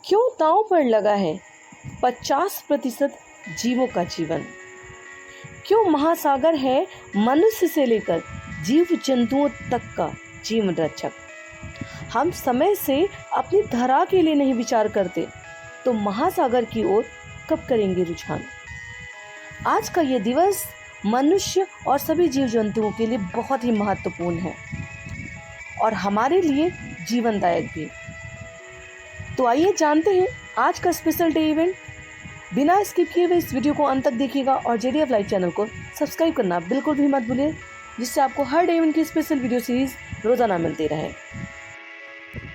क्यों दांव पर लगा है 50% जीवों का जीवन? क्यों महासागर है मनुष्य से लेकर जीव जंतुओं तक का जीवन रक्षक? हम समय से अपनी धरा के लिए नहीं विचार करते तो महासागर की ओर कब करेंगे रुझान? आज का ये दिवस मनुष्य और सभी जीव जंतुओं के लिए बहुत ही महत्वपूर्ण है और हमारे लिए जीवनदायक भी। तो आइए जानते हैं आज का स्पेशल डे इवेंट। बिना स्किप किए हुए इस वीडियो को अंत तक देखिएगा और JDF लाइव चैनल को सब्सक्राइब करना बिल्कुल भी मत भूलिए, जिससे आपको हर डे इवेंट की स्पेशल वीडियो सीरीज रोजाना मिलती रहे।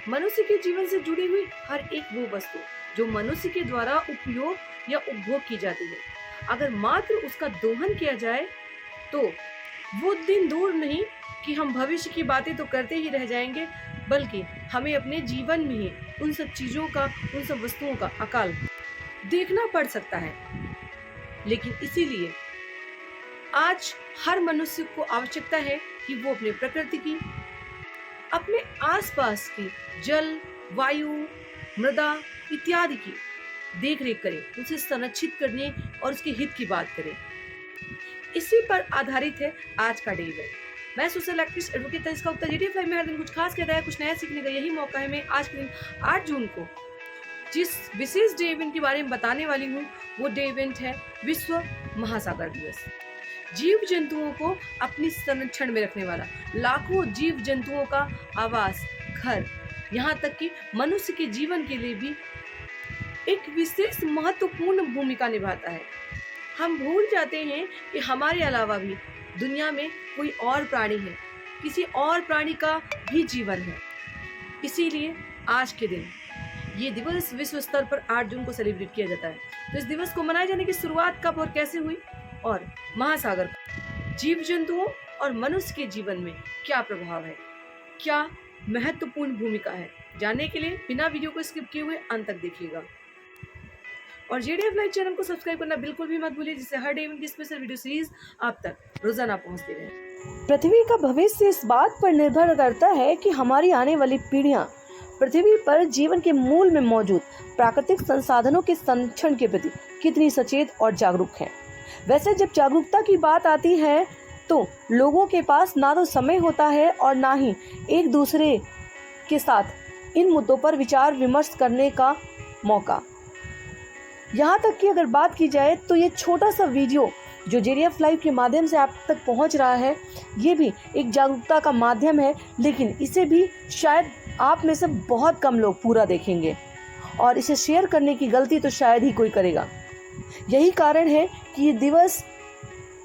मनुष्य के जीवन से जुड़ी हुई हर एक वो वस्तु जो मनुष्य के द्वारा उपयोग या उपभोग की जाती है, अगर मात्र उसका दोहन किया जाए तो वो दिन दूर नहीं कि हम भविष्य की बातें तो करते ही रह जाएंगे, बल्कि हमें अपने जीवन में ही उन सब चीजों का, उन सब वस्तुओं का अकाल देखना पड़ सकता है। लेकिन इसीलिए आज हर मनुष्य को आवश्यकता है कि वो अपने प्रकृति की, अपने आसपास की जल, वायु, मृदा इत्यादि की देख रेख करे, उसे संरक्षित करने और उसके हित की बात करे। इसी पर आधारित है आज का डे इवेंट। मैं social activist advocate Tanishka Gupta JDF live में हर दिन कुछ खास कहता है, कुछ नया सीखने का यही मौका है। मैं आज के दिन 8 जून को जिस विशेष डे इवेंट के बारे में बताने वाली हूँ वो डे इवेंट है विश्व महासागर दिवस। जीव जंतुओं को अपनी संरक्षण में रखने वाला, लाखों जीव जंतुओं का आवास, घर, यहाँ तक कि मनुष्य के जीवन के लिए भी एक विशेष महत्वपूर्ण भूमिका निभाता है। हम भूल जाते हैं कि हमारे अलावा भी दुनिया में कोई और प्राणी है, किसी और प्राणी का भी जीवन है। इसीलिए आज के दिन ये दिवस विश्व स्तर पर 8 जून को सेलिब्रेट किया जाता है। तो इस दिवस को मनाए जाने की शुरुआत कब और कैसे हुई और महासागर जीव जंतुओं और मनुष्य के जीवन में क्या प्रभाव है, क्या महत्वपूर्ण भूमिका है, जानने के लिए बिना वीडियो को स्किप किए हुए अंत तक देखिएगा और JDF लाइव चैनल को सब्सक्राइब करना बिल्कुल भी मत भूलिए, जिससे हर डे इवेंट की स्पेशल वीडियो सीरीज आप तक रोजाना पहुंचती रहे। पृथ्वी का भविष्य इस बात पर निर्भर करता है कि हमारी आने वाली पीढ़ियां पृथ्वी पर जीवन के मूल में मौजूद प्राकृतिक संसाधनों के संरक्षण के प्रति कितनी सचेत और जागरूक हैं। वैसे जब जागरूकता की बात आती है तो लोगों के पास ना तो समय होता है और ना ही एक दूसरे के साथ इन मुद्दों पर विचार विमर्श करने का मौका। यहाँ तक कि अगर बात की जाए तो ये छोटा सा वीडियो जो JDF लाइव के माध्यम से आप तक पहुँच रहा है, ये भी एक जागरूकता का माध्यम है, लेकिन इसे भी शायद आप में से बहुत कम लोग पूरा देखेंगे और इसे शेयर करने की गलती तो शायद ही कोई करेगा। यही कारण है कि ये दिवस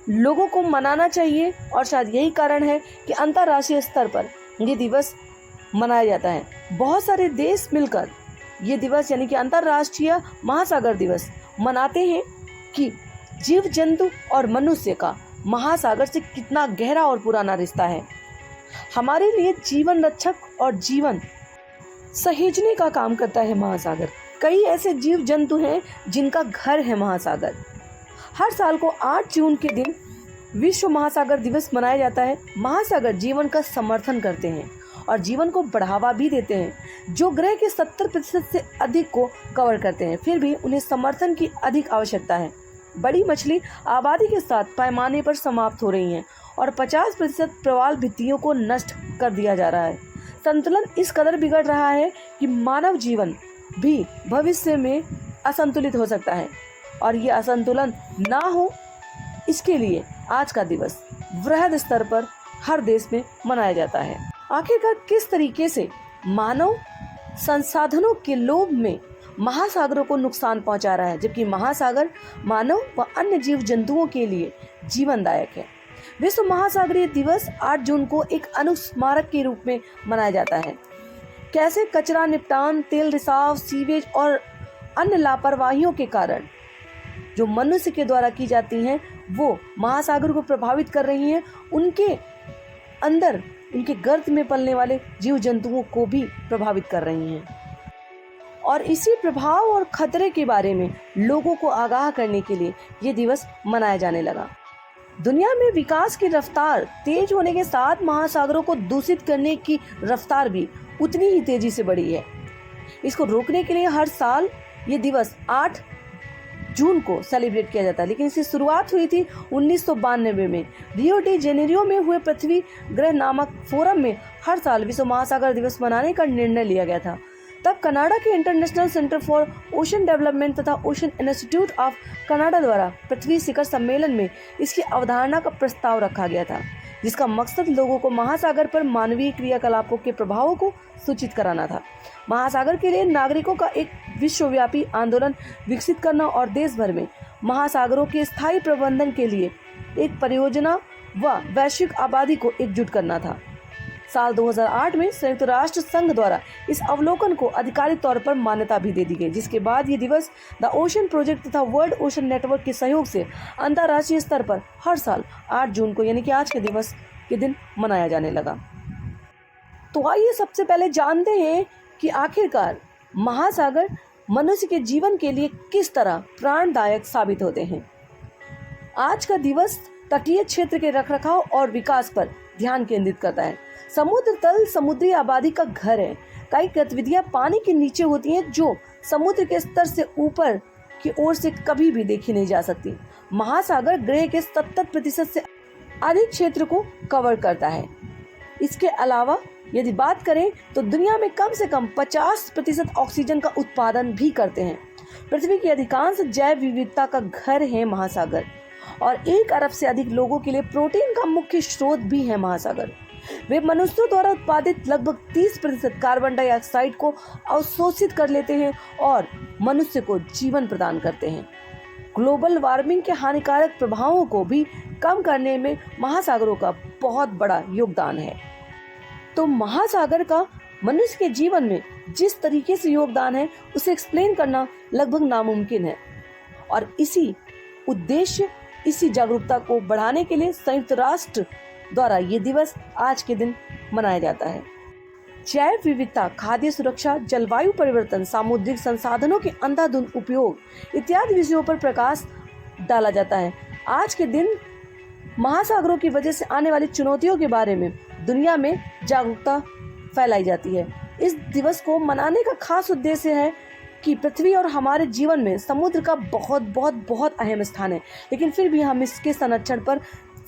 लोगों को मनाना चाहिए और शायद यही कारण है कि अंतर्राष्ट्रीय स्तर पर ये दिवस मनाया जाता है। बहुत सारे देश मिलकर ये दिवस यानी कि अंतर्राष्ट्रीय महासागर दिवस मनाते हैं कि जीव जंतु और मनुष्य का महासागर से कितना गहरा और पुराना रिश्ता है। हमारे लिए जीवन रक्षक और जीवन सहेजने का काम करता है महासागर। कई ऐसे जीव जंतु हैं जिनका घर है महासागर। हर साल को 8 जून के दिन विश्व महासागर दिवस मनाया जाता है। महासागर जीवन का समर्थन करते हैं और जीवन को बढ़ावा भी देते हैं, जो ग्रह के 70% से अधिक को कवर करते हैं। फिर भी उन्हें समर्थन की अधिक आवश्यकता है। बड़ी मछली आबादी के साथ पैमाने पर समाप्त हो रही हैं और 50% प्रवाल भित्तियों को नष्ट कर दिया जा रहा है। संतुलन इस कदर बिगड़ रहा है कि मानव जीवन भी भविष्य में असंतुलित हो सकता है और ये असंतुलन ना हो, इसके लिए आज का दिवस वृहद स्तर पर हर देश में मनाया जाता है। आखिरकार किस तरीके से मानव संसाधनों के लोभ में महासागरों को नुकसान पहुंचा रहा है, जबकि महासागर मानव व अन्य जीव जंतुओं के लिए जीवनदायक है। विश्व महासागरीय दिवस 8 जून को एक अनुस्मारक के रूप में मनाया जाता है। कैसे कचरा निपटान, तेल रिसाव, सीवेज और अन्य लापरवाहियों के कारण जो मनुष्य के द्वारा की जाती हैं वो महासागर को प्रभावित कर रही हैं। उनके अंदर उनके गर्त में पलने वाले जीव जंतुओं को भी प्रभावित कर रही हैं और इसी प्रभाव और खतरे के बारे में लोगों को आगाह करने के लिए ये दिवस मनाया जाने लगा। दुनिया में विकास की रफ्तार तेज होने के साथ महासागरों को दूषित करने की रफ्तार भी उतनी ही तेजी से बढ़ी है। इसको रोकने के लिए हर साल ये दिवस 8 जून को सेलिब्रेट किया जाता है, लेकिन इसकी शुरुआत हुई थी 1992 में रियो डी जेनेरियो में हुए पृथ्वी ग्रह नामक फोरम में हर साल विश्व महासागर दिवस मनाने का निर्णय लिया गया था। तब कनाडा के international centre for ocean development तथा ओशन इंस्टीट्यूट ऑफ कनाडा द्वारा पृथ्वी शिखर सम्मेलन में इसकी अवधारणा का प्रस्ताव रखा गया था, जिसका मकसद लोगों को महासागर पर मानवीय क्रियाकलापों के प्रभावों को सूचित कराना था। महासागर के लिए नागरिकों का एक विश्वव्यापी आंदोलन विकसित करना और देश भर में महासागरों के स्थायी प्रबंधन के लिए एक परियोजना व वैश्विक आबादी को एकजुट करना था। साल 2008 में संयुक्त राष्ट्र संघ द्वारा इस अवलोकन को आधिकारिक तौर पर मान्यता भी दे दी गई, जिसके बाद ये दिवस द ओशन प्रोजेक्ट तथा वर्ल्ड ओशन नेटवर्क के सहयोग से अंतर्राष्ट्रीय स्तर पर हर साल 8 जून को यानी कि आज के दिवस के दिन मनाया जाने लगा। तो आइए सबसे पहले जानते हैं कि आखिरकार महासागर मनुष्य के जीवन के लिए किस तरह प्राणदायक साबित होते हैं। आज का दिवस तटीय क्षेत्र के रखरखाव और विकास पर ध्यान केंद्रित करता है। समुद्र तल समुद्री आबादी का घर है। कई गतिविधियां पानी के नीचे होती हैं जो समुद्र के स्तर से ऊपर की ओर से कभी भी देखी नहीं जा सकती। महासागर ग्रह के 70% से अधिक क्षेत्र को कवर करता है। इसके अलावा यदि बात करें तो दुनिया में कम से कम 50% ऑक्सीजन का उत्पादन भी करते हैं। पृथ्वी की अधिकांश जैव विविधता का घर है महासागर और 1 अरब से अधिक लोगों के लिए प्रोटीन का मुख्य स्रोत भी है महासागर। वे मनुष्यों द्वारा उत्पादित लगभग 30% कार्बन डाइऑक्साइड को अवशोषित कर लेते हैं और मनुष्य को जीवन प्रदान करते हैं। ग्लोबल वार्मिंग के हानिकारक प्रभावों को भी कम करने में महासागरों का बहुत बड़ा योगदान है। तो महासागर का मनुष्य के जीवन में जिस तरीके से योगदान है उसे एक्सप्लेन करना लगभग नामुमकिन है और इसी उद्देश्य इसी जागरूकता को बढ़ाने के लिए संयुक्त राष्ट्र द्वारा ये दिवस आज के दिन मनाया जाता है। जैव विविधता, खाद्य सुरक्षा, जलवायु परिवर्तन, सामुद्रिक संसाधनों के अंधाधुंध उपयोग इत्यादि विषयों पर प्रकाश डाला जाता है। आज के दिन महासागरों की वजह से आने वाली चुनौतियों के बारे में दुनिया में जागरूकता फैलाई जाती है। इस दिवस को मनाने का खास उद्देश्य है कि पृथ्वी और हमारे जीवन में समुद्र का बहुत बहुत बहुत अहम स्थान है, लेकिन फिर भी हम इसके संरक्षण पर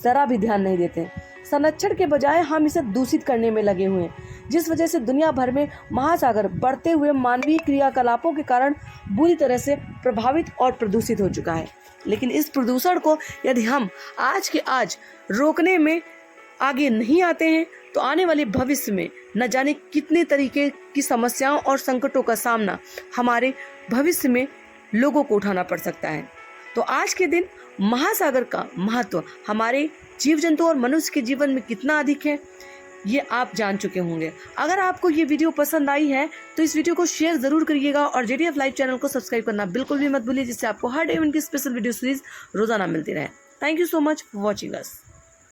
जरा भी ध्यान नहीं देते। संरक्षण के बजाय हम इसे दूषित करने में लगे हुए हैं, जिस वजह से दुनिया भर में महासागर बढ़ते हुए मानवीय क्रियाकलापों के कारण बुरी तरह से प्रभावित और प्रदूषित हो चुका है। लेकिन इस प्रदूषण को यदि हम आज के आज रोकने में आगे नहीं आते हैं तो आने वाले भविष्य में न जाने कितने तरीके की समस्याओं और संकटों का सामना हमारे भविष्य में लोगों को उठाना पड़ सकता है। तो आज के दिन महासागर का महत्व हमारे जीव जंतु और मनुष्य के जीवन में कितना अधिक है ये आप जान चुके होंगे। अगर आपको ये वीडियो पसंद आई है तो इस वीडियो को शेयर जरूर करिएगा और JDF लाइव चैनल को सब्सक्राइब करना बिल्कुल भी मत भूलिए, जिससे आपको हर डे की स्पेशल वीडियो सीरीज रोजाना मिलती रहे। Thank you so much for watching us.